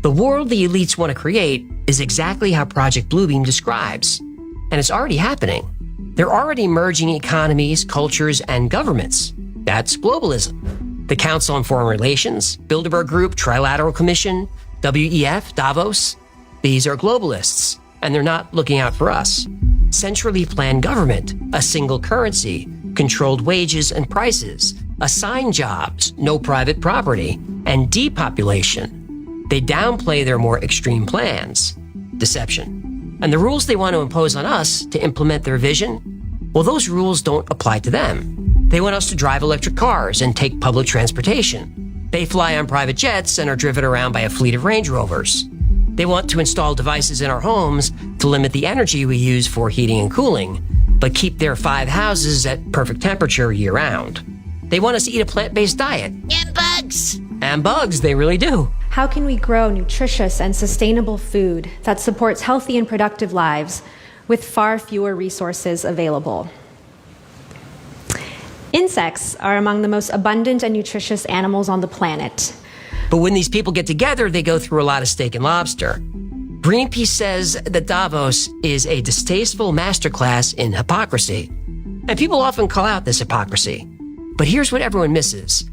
The world the elites want to create is exactly how Project Bluebeam describes. And it's already happening. They're already merging economies, cultures, and governments. That's globalism. The Council on Foreign Relations, Bilderberg Group, Trilateral Commission, WEF, Davos. These are globalists, and they're not looking out for us. Centrally planned government, a single currency, controlled wages and prices, assigned jobs, no private property, and depopulation. They downplay their more extreme plans. Deception. And the rules they want to impose on us to implement their vision, well, those rules don't apply to them. They want us to drive electric cars and take public transportation. They fly on private jets and are driven around by a fleet of Range Rovers. They want to install devices in our homes to limit the energy we use for heating and cooling, but keep their 5 houses at perfect temperature year-round. They want us to eat a plant-based diet. And bugs! And bugs, they really do. How can we grow nutritious and sustainable food that supports healthy and productive lives with far fewer resources available? Insects are among the most abundant and nutritious animals on the planet. But when these people get together, they go through a lot of steak and lobster. Greenpeace says that Davos is a distasteful masterclass in hypocrisy. And people often call out this hypocrisy. But here's what everyone misses.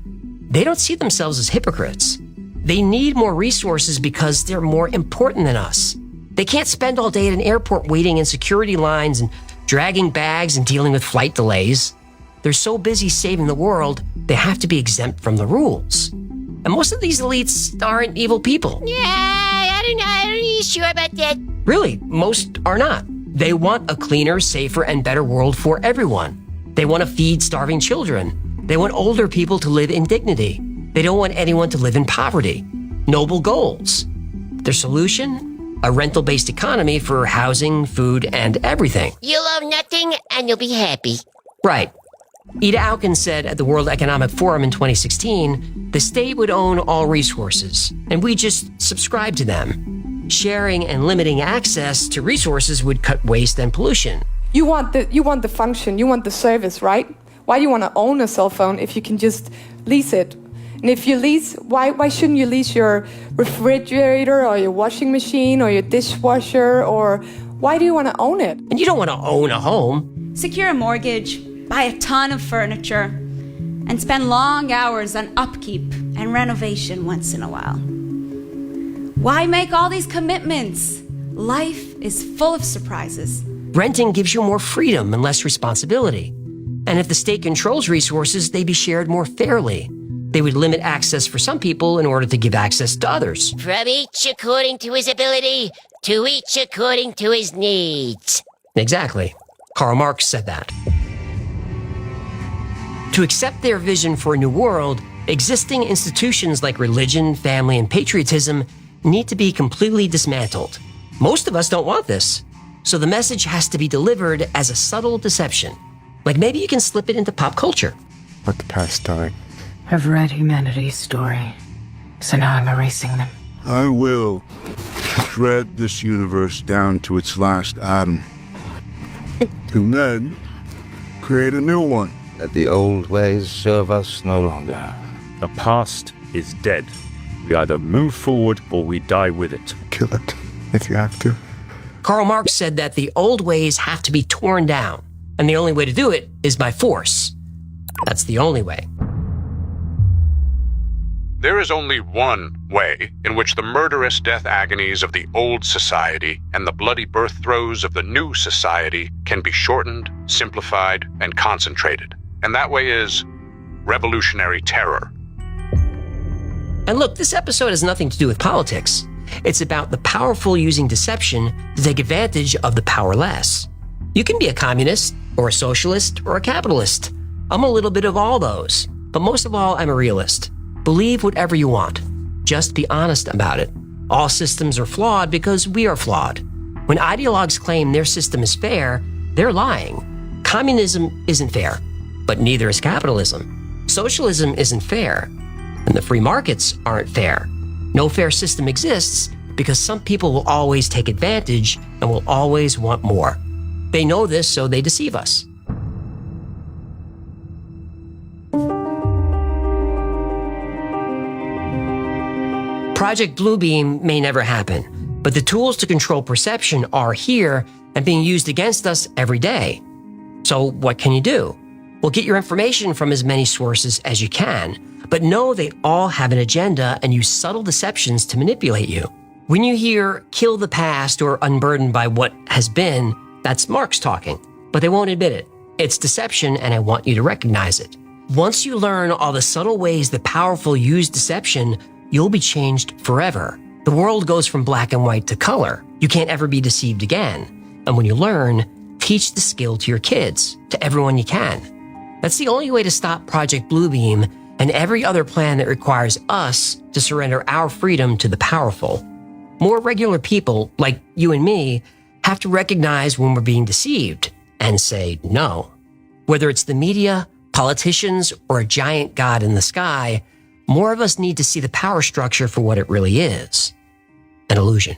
They don't see themselves as hypocrites. They need more resources because they're more important than us. They can't spend all day at an airport waiting in security lines and dragging bags and dealing with flight delays. They're so busy saving the world, they have to be exempt from the rules. And most of these elites aren't evil people. Yeah, I don't know. I'm not really sure about that. Really, most are not. They want a cleaner, safer, and better world for everyone. They want to feed starving children. They want older people to live in dignity. They don't want anyone to live in poverty. Noble goals. Their solution? A rental-based economy for housing, food, and everything. You'll own nothing and you'll be happy. Right. Ida Auken said at the World Economic Forum in 2016, the state would own all resources, and we just subscribe to them. Sharing and limiting access to resources would cut waste and pollution. You want the function, you want the service, right? Why do you want to own a cell phone if you can just lease it? And if you lease, why shouldn't you lease your refrigerator or your washing machine or your dishwasher, or why do you want to own it? And you don't want to own a home. Secure a mortgage, buy a ton of furniture, and spend long hours on upkeep and renovation once in a while. Why make all these commitments? Life is full of surprises. Renting gives you more freedom and less responsibility. And if the state controls resources, they'd be shared more fairly. They would limit access for some people in order to give access to others. From each according to his ability, to each according to his needs. Exactly. Karl Marx said that. To accept their vision for a new world, existing institutions like religion, family, and patriotism need to be completely dismantled. Most of us don't want this. So the message has to be delivered as a subtle deception. Like maybe you can slip it into pop culture. Let the past die. I've read humanity's story, so now I'm erasing them. I will shred this universe down to its last atom. And then create a new one. Let the old ways serve us no longer. The past is dead. We either move forward or we die with it. Kill it, if you have to. Karl Marx said that the old ways have to be torn down, and the only way to do it is by force. That's the only way. There is only one way in which the murderous death agonies of the old society and the bloody birth throes of the new society can be shortened, simplified, and concentrated. And that way is revolutionary terror. And look, this episode has nothing to do with politics. It's about the powerful using deception to take advantage of the powerless. You can be a communist, or a socialist, or a capitalist. I'm a little bit of all those. But most of all, I'm a realist. Believe whatever you want. Just be honest about it. All systems are flawed because we are flawed. When ideologues claim their system is fair, they're lying. Communism isn't fair, but neither is capitalism. Socialism isn't fair, and the free markets aren't fair. No fair system exists because some people will always take advantage and will always want more. They know this, so they deceive us. Project Bluebeam may never happen, but the tools to control perception are here and being used against us every day. So what can you do? Well, get your information from as many sources as you can, but know they all have an agenda and use subtle deceptions to manipulate you. When you hear kill the past or unburdened by what has been, that's Marx talking, but they won't admit it. It's deception, and I want you to recognize it. Once you learn all the subtle ways the powerful use deception, you'll be changed forever. The world goes from black and white to color. You can't ever be deceived again. And when you learn, teach the skill to your kids, to everyone you can. That's the only way to stop Project Bluebeam and every other plan that requires us to surrender our freedom to the powerful. More regular people, like you and me, have to recognize when we're being deceived and say no. Whether it's the media, politicians, or a giant god in the sky, more of us need to see the power structure for what it really is: an illusion.